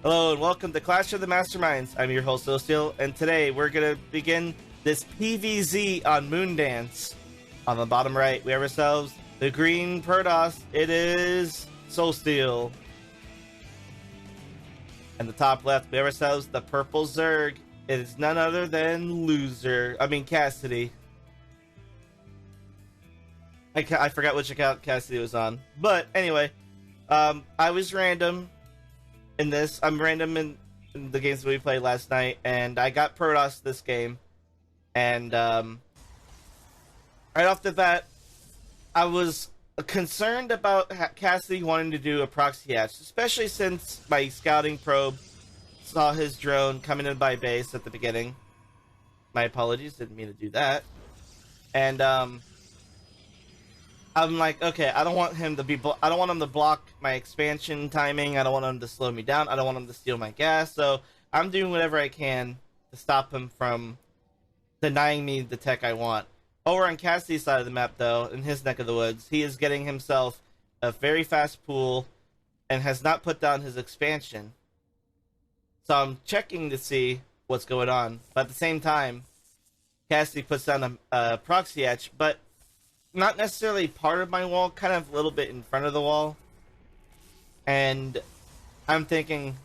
Hello and welcome to Clash of the Masterminds. I'm your host SeoulStEaL, and today we're gonna begin this PvZ on Moondance. On the bottom right, we have ourselves the green Protoss. It is SeoulStEaL. And the top left, we have ourselves the purple Zerg. It is none other than Cassidy. I forgot which account Cassidy was on, but anyway, I was random in this. I'm random in the games that we played last night, and I got Protoss this game. And right off the bat, I was concerned about Cassidy wanting to do a proxy hatch, especially since my scouting probe saw his drone coming in my base at the beginning. My apologies, didn't mean to do that. And I'm like, okay, I don't want him to block my expansion timing. I don't want him to slow me down. I don't want him to steal my gas. So I'm doing whatever I can to stop him from denying me the tech I want. Over on Cassidy's side of the map, though, in his neck of the woods, he is getting himself a very fast pool and has not put down his expansion. So I'm checking to see what's going on. But at the same time, Cassidy puts down a proxy hatch, but not necessarily part of my wall, kind of a little bit in front of the wall. And I'm thinking,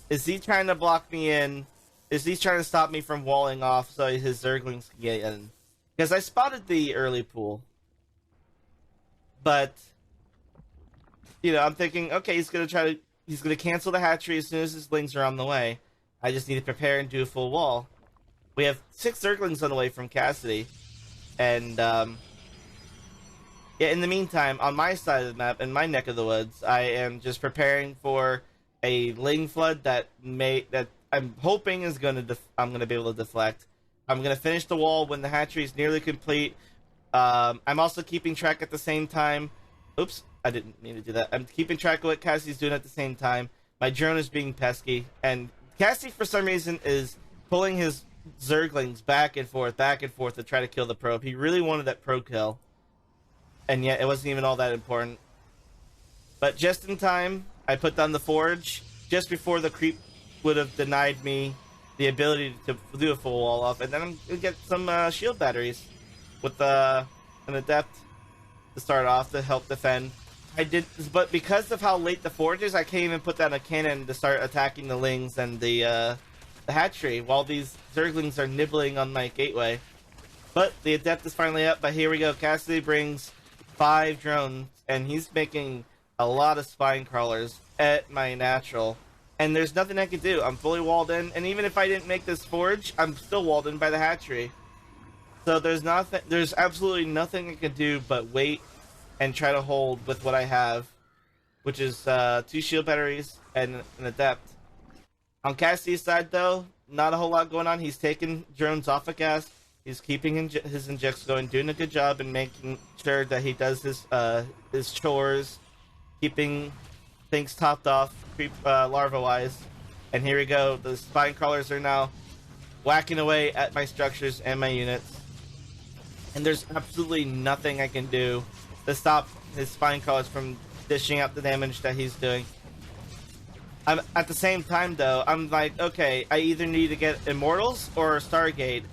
is he trying to block me in? Is he trying to stop me from walling off so his Zerglings can get in? Because I spotted the early pool. But, you know, I'm thinking, okay, he's going to cancel the hatchery as soon as his Lings are on the way. I just need to prepare and do a full wall. We have 6 Zerglings on the way from Cassidy. And, yeah, in the meantime, on my side of the map, in my neck of the woods, I am just preparing for a Ling flood that I'm hoping is I'm gonna be able to deflect. I'm gonna finish the wall when the hatchery is nearly complete. I'm also keeping track at the same time. Oops, I didn't mean to do that. I'm keeping track of what Cassidy's doing at the same time. My drone is being pesky, and Cassidy, for some reason, is pulling his Zerglings back and forth to try to kill the probe. He really wanted that probe kill, and yet it wasn't even all that important. But just in time, I put down the forge just before the creep would have denied me the ability to do a full wall off, and then I'm gonna get some shield batteries with an adept to start off to help defend. But because of how late the forge is, I can't even put down a cannon to start attacking the Lings and the hatchery while these Zerglings are nibbling on my gateway. But the adept is finally up. But here we go. Cassidy brings 5 drones, and he's making a lot of spine crawlers at my natural. And there's nothing I can do. I'm fully walled in, and even if I didn't make this forge, I'm still walled in by the hatchery. So there's absolutely nothing I can do but wait and try to hold with what I have, which is 2 shield batteries and an adept. On Cassidy's side, though, not a whole lot going on. He's taking drones off of gas. He's keeping his injects going, doing a good job and making sure that he does his chores, keeping things topped off, larva-wise. And here we go. The spine crawlers are now whacking away at my structures and my units. And there's absolutely nothing I can do to stop his spine crawlers from dishing out the damage that he's doing. At the same time, though, I'm like, okay, I either need to get Immortals or Stargate.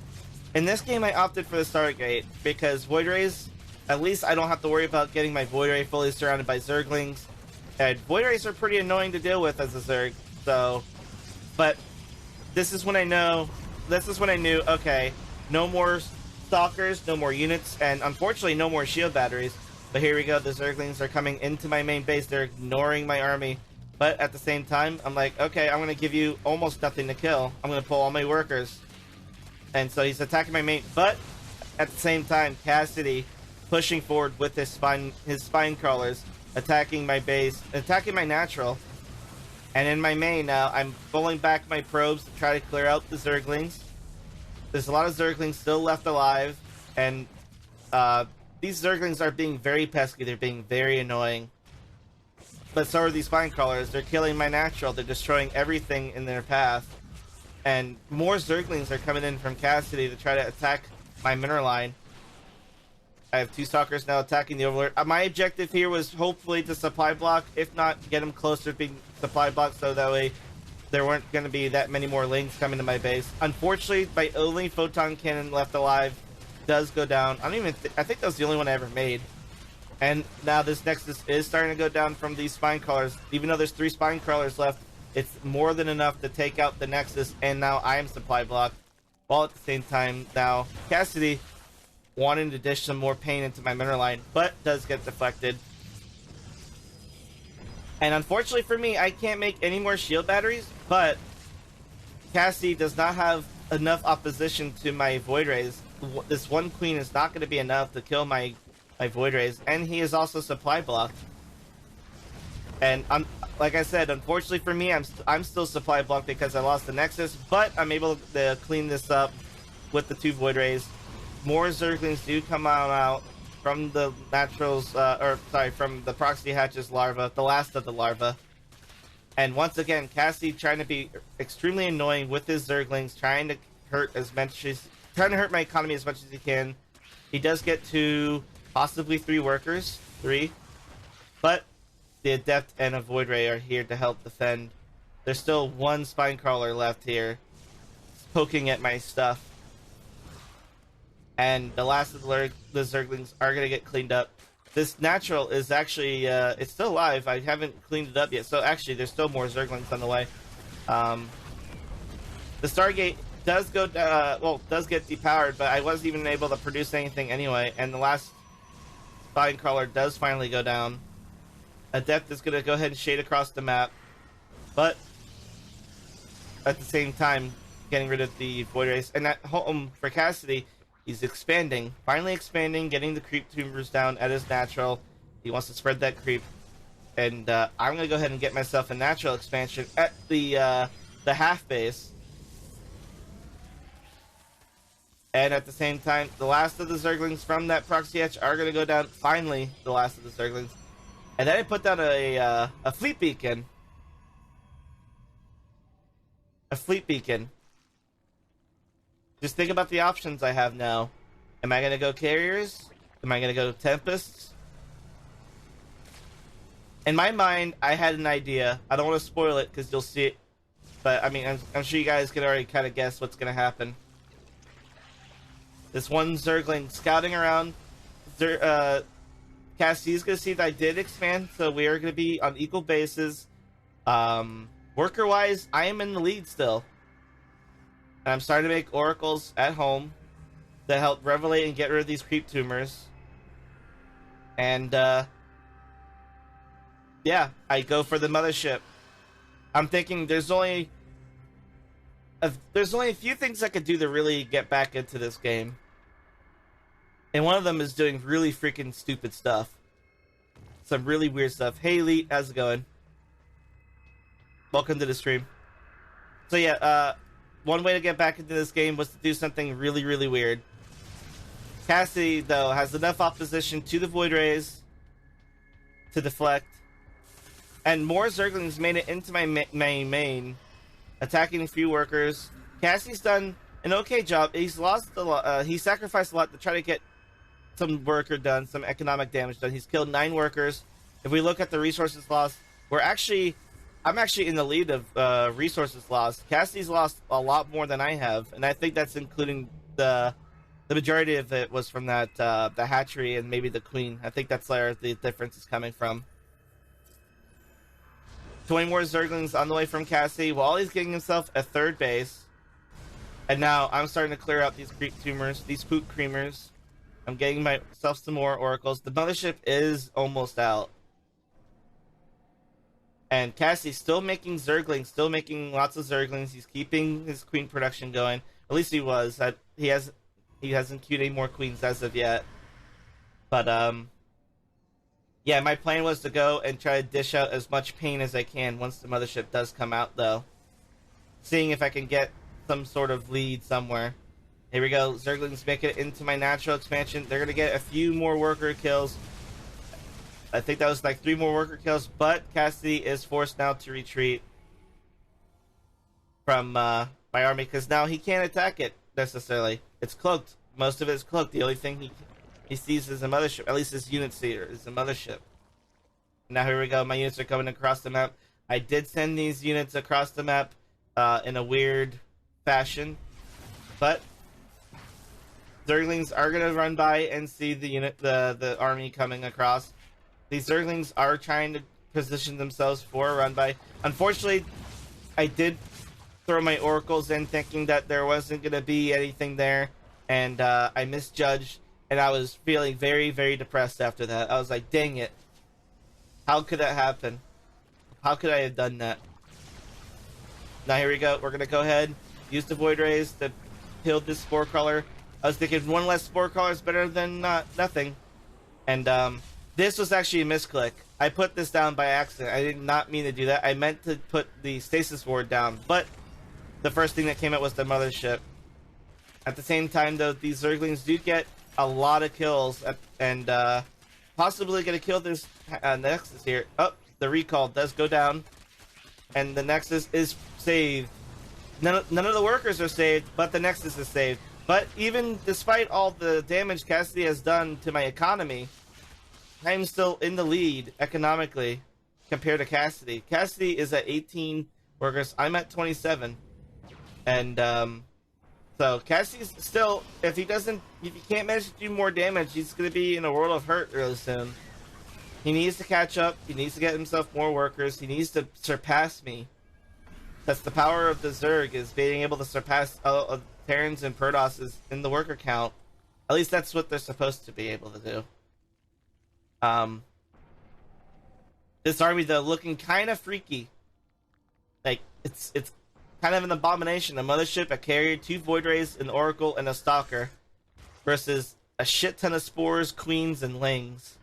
In this game, I opted for the Stargate because Void Rays, at least I don't have to worry about getting my Void Ray fully surrounded by Zerglings. And Void Rays are pretty annoying to deal with as a Zerg, so... But this is when I knew, okay, no more Stalkers, no more units, and unfortunately no more shield batteries. But here we go, the Zerglings are coming into my main base, they're ignoring my army. But at the same time, I'm like, okay, I'm going to give you almost nothing to kill. I'm going to pull all my workers. And so he's attacking my main, but at the same time, Cassidy pushing forward with his spine crawlers, attacking my base, attacking my natural. And in my main now, I'm pulling back my probes to try to clear out the Zerglings. There's a lot of Zerglings still left alive, and these Zerglings are being very pesky, they're being very annoying. But so are these spine crawlers. They're killing my natural. They're destroying everything in their path. And more Zerglings are coming in from Cassidy to try to attack my mineral line. I have 2 Stalkers now attacking the Overlord. My objective here was hopefully to supply block. If not, get him closer supply block so that way there weren't going to be that many more lings coming to my base. Unfortunately, my only photon cannon left alive does go down. I think that was the only one I ever made. And now this Nexus is starting to go down from these spine crawlers. Even though there's 3 spine crawlers left, it's more than enough to take out the Nexus, and now I am supply blocked. While at the same time, now Cassidy wanting to dish some more pain into my mineral line, but does get deflected. And unfortunately for me, I can't make any more shield batteries, but Cassidy does not have enough opposition to my Void Rays. This one queen is not going to be enough to kill my Void Rays, and he is also supply blocked. And like I said, unfortunately for me, I'm still supply blocked because I lost the Nexus, but I'm able to clean this up with the 2 Void Rays. More Zerglings do come out from the naturals, from the Proxy Hatch's larva, the last of the larva. And once again, Cassidy trying to be extremely annoying with his Zerglings, trying to hurt my economy as much as he can. He does get 2, possibly 3 workers, 3, but the Adept and a Void Ray are here to help defend. There's still 1 Spine Crawler left here, poking at my stuff. And the last of the Zerglings are going to get cleaned up. This natural is actually, it's still alive. I haven't cleaned it up yet. So actually, there's still more Zerglings on the way. The Stargate does go, does get depowered, but I wasn't even able to produce anything anyway. And the last Spine Crawler does finally go down. Adept is going to go ahead and shade across the map. But at the same time, getting rid of the Void Rays. And at home for Cassidy, he's expanding, finally expanding, getting the creep tubers down at his natural. He wants to spread that creep. And I'm going to go ahead and get myself a natural expansion at the half base. And at the same time, the last of the Zerglings from that Proxy Hatch are going to go down. Finally, the last of the Zerglings. And then I put down a fleet beacon. A fleet beacon. Just think about the options I have now. Am I going to go carriers? Am I going to go tempests? In my mind, I had an idea. I don't want to spoil it because you'll see it. But, I mean, I'm sure you guys can already kind of guess what's going to happen. This one Zergling scouting around. Cassidy's going to see that I did expand, so we are going to be on equal bases. Worker-wise, I am in the lead still. And I'm starting to make oracles at home that help revelate and get rid of these creep tumors. And, yeah, I go for the mothership. I'm thinking there's only a few things I could do to really get back into this game. And one of them is doing really freaking stupid stuff. Some really weird stuff. Hey, Elite, how's it going? Welcome to the stream. So, yeah, one way to get back into this game was to do something really, really weird. Cassidy, though, has enough opposition to the Void Rays to deflect. And more Zerglings made it into my main, attacking a few workers. Cassidy's done an okay job. He's lost a lot. He sacrificed a lot to try to get some worker done, some economic damage done. He's killed 9 workers. If we look at the resources lost, I'm actually in the lead of resources lost. Cassidy's lost a lot more than I have, and I think that's including the majority of it was from that the hatchery and maybe the queen. I think that's where the difference is coming from. 20 more Zerglings on the way from Cassidy while he's getting himself a 3rd base. And now I'm starting to clear out these creep tumors, these poop creamers. I'm getting myself some more oracles. The mothership is almost out. And Cassie's still making Zerglings, still making lots of Zerglings. He's keeping his queen production going. At least he was. He hasn't queued any more queens as of yet. But yeah, my plan was to go and try to dish out as much pain as I can once the mothership does come out, though. Seeing if I can get some sort of lead somewhere. Here we go. Zerglings make it into my natural expansion. They're going to get a few more worker kills. I think that was like 3 more worker kills, but Cassidy is forced now to retreat from my army because now he can't attack it necessarily. It's cloaked. Most of it is cloaked. The only thing he sees is a mothership. At least his unit seer is a mothership. Now here we go. My units are coming across the map. I did send these units across the map in a weird fashion, but Zerglings are gonna run by and see the army coming across. These Zerglings are trying to position themselves for a run by. Unfortunately, I did throw my oracles in thinking that there wasn't gonna be anything there, and I misjudged, and I was feeling very, very depressed after that. I was like, dang it. How could that happen? How could I have done that? Now here we go. We're gonna go ahead, use the Void Rays to kill this Spore Crawler. I was thinking one less Spore Crawler is better than nothing. And this was actually a misclick. I put this down by accident. I did not mean to do that. I meant to put the Stasis Ward down, but the first thing that came out was the Mothership. At the same time, though, these Zerglings do get a lot of kills, and possibly gonna kill this Nexus here. Oh, the recall does go down, and the Nexus is saved. None of the workers are saved, but the Nexus is saved. But even despite all the damage Cassidy has done to my economy, I'm still in the lead economically compared to Cassidy. Cassidy is at 18 workers. I'm at 27. And so Cassidy's still, if he can't manage to do more damage, he's going to be in a world of hurt really soon. He needs to catch up. He needs to get himself more workers. He needs to surpass me. That's the power of the Zerg, is being able to surpass Terrans and Protoss in the worker count. At least that's what they're supposed to be able to do. This army, though, looking kind of freaky. Like, it's kind of an abomination. A Mothership, a Carrier, 2 Void Rays, an Oracle, and a Stalker. Versus a shit ton of Spores, Queens, and Lings.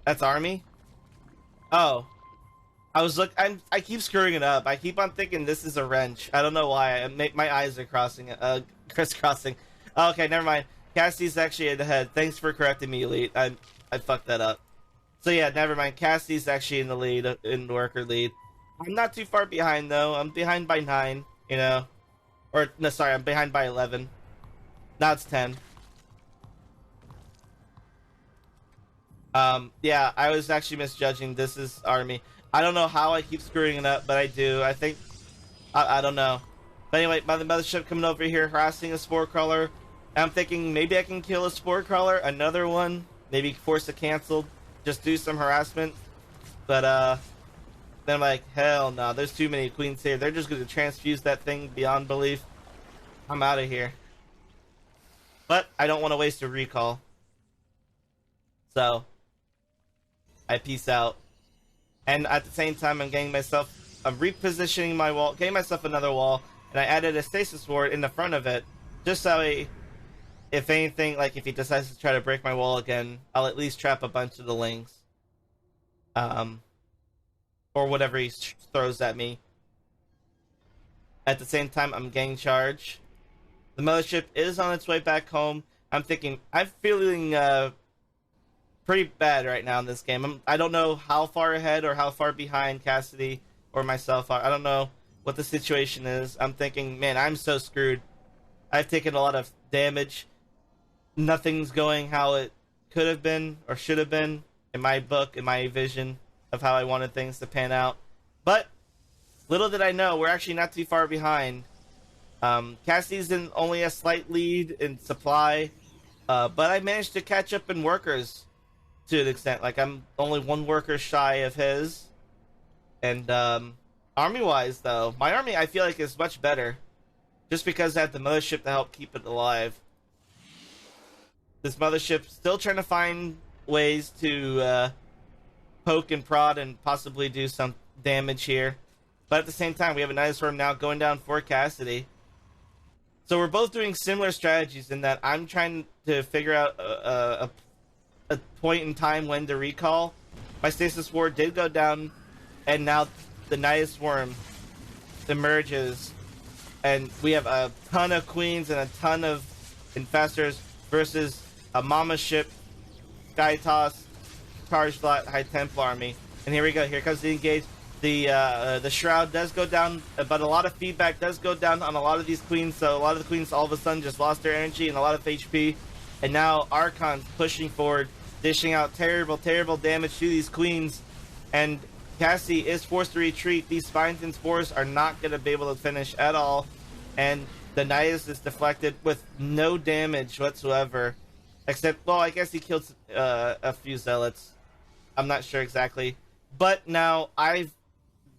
That's army? Oh. I keep screwing it up. I keep on thinking this is a wrench. I don't know why. My eyes are crisscrossing. Okay, never mind. Cassidy's actually at the head. Thanks for correcting me, Elite. I fucked that up. So yeah, never mind. Cassidy's actually in the lead, in the worker lead. I'm not too far behind though. I'm behind by 9, you know. Or no, sorry, I'm behind by 11. Now it's 10. Yeah, I was actually misjudging. This is army. I don't know how I keep screwing it up, but I do. I think I don't know. But anyway, the Mothership coming over here, harassing a Spore Crawler. I'm thinking maybe I can kill a Spore Crawler, another one, maybe force it canceled, just do some harassment. But then I'm like, hell no, there's too many Queens here. They're just going to transfuse that thing beyond belief. I'm out of here. But I don't want to waste a recall. So I peace out. And at the same time, I'm repositioning my wall, getting myself another wall, and I added a Stasis Ward in the front of it, just so if anything, like if he decides to try to break my wall again, I'll at least trap a bunch of the Lings. Or whatever he throws at me. At the same time, I'm getting charged. The Mothership is on its way back home. I'm feeling pretty bad right now in this game. I don't know how far ahead or how far behind Cassidy or myself are. I don't know what the situation is. I'm thinking, man, I'm so screwed. I've taken a lot of damage. Nothing's going how it could have been or should have been in my book, in my vision of how I wanted things to pan out. But little did I know, we're actually not too far behind. Cassidy's in only a slight lead in supply, but I managed to catch up in workers to an extent. Like, I'm only 1 worker shy of his. And army-wise, though, my army I feel like is much better, just because I have the Mothership to help keep it alive. This Mothership still trying to find ways to poke and prod and possibly do some damage here. But at the same time, we have a Night Storm now going down for Cassidy. So we're both doing similar strategies in that I'm trying to figure out a point in time when to recall. My Stasis Ward did go down, and now the Night Swarm emerges, and we have a ton of Queens and a ton of Infestors versus a Momma ship, Sky Toss, Charged High Templar army. And here we go. Here comes the engage. The Shroud does go down, but a lot of feedback does go down on a lot of these Queens. So a lot of the Queens all of a sudden just lost their energy and a lot of HP. And now Archon's pushing forward dishing out terrible, terrible damage to these queens, and Cassie is forced to retreat. These spines and spores are not going to be able to finish at all, and the Nidus is deflected with no damage whatsoever, except, well, I guess he killed a few zealots. I'm not sure exactly, but now I've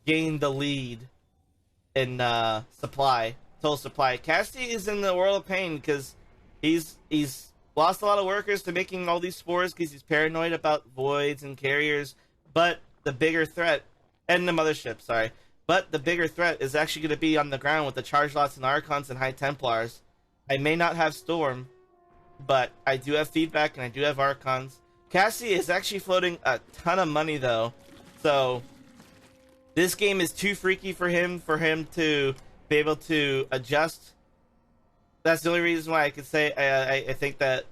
gained the lead in total supply. Cassidy is in the world of pain because he's lost a lot of workers to making all these spores because he's paranoid about voids and carriers, but the bigger threat, and the mothership, sorry, but the bigger threat is actually going to be on the ground with the charge lots and Archons and High Templars. I may not have Storm, but I do have feedback and I do have Archons. Cassie is actually floating a ton of money though, so this game is too freaky for him to be able to adjust. That's the only reason why I could say I think that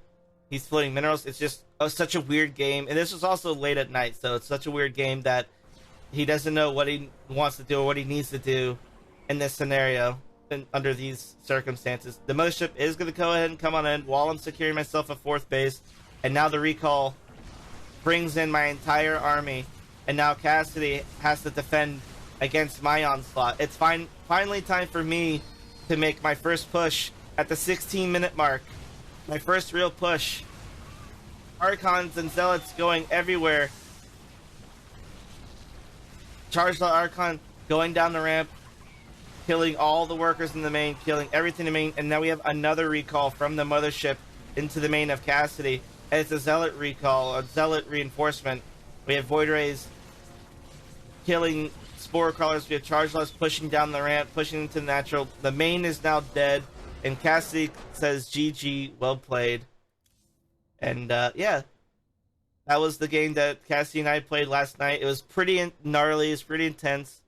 he's floating minerals. It's just such a weird game, and this was also late at night, so it's such a weird game that he doesn't know what he wants to do or what he needs to do in this scenario and under these circumstances. The mothership is going to go ahead and come on in while I'm securing myself a 4th base, and now the recall brings in my entire army, and now Cassidy has to defend against my onslaught. It's finally time for me to make my first push at the 16-minute mark. My first real push. Archons and Zealots going everywhere. Charge the Archon going down the ramp, killing all the workers in the main, killing everything in the main, and now we have another recall from the mothership into the main of Cassidy. And it's a Zealot recall, a Zealot reinforcement. We have Void Rays killing Spore Crawlers. We have Charge Loss pushing down the ramp, pushing into the natural. The main is now dead, and Cassidy says GG, well played. And yeah, that was the game that Cassidy and I played last night. It was pretty gnarly, it's pretty intense.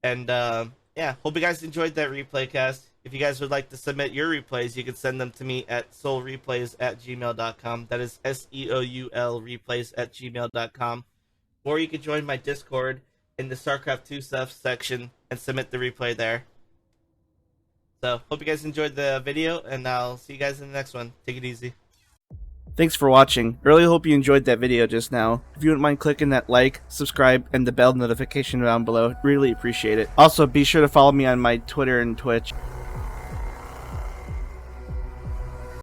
And yeah, hope you guys enjoyed that replay cast. If you guys would like to submit your replays, you can send them to me at seoulreplays@gmail.com. That is SEOUL replays@gmail.com. Or you can join my Discord in the StarCraft 2 stuff section and submit the replay there. So, hope you guys enjoyed the video, and I'll see you guys in the next one. Take it easy. Thanks for watching. I really hope you enjoyed that video just now. If you wouldn't mind clicking that like, subscribe, and the bell notification down below, really appreciate it. Also, be sure to follow me on my Twitter and Twitch.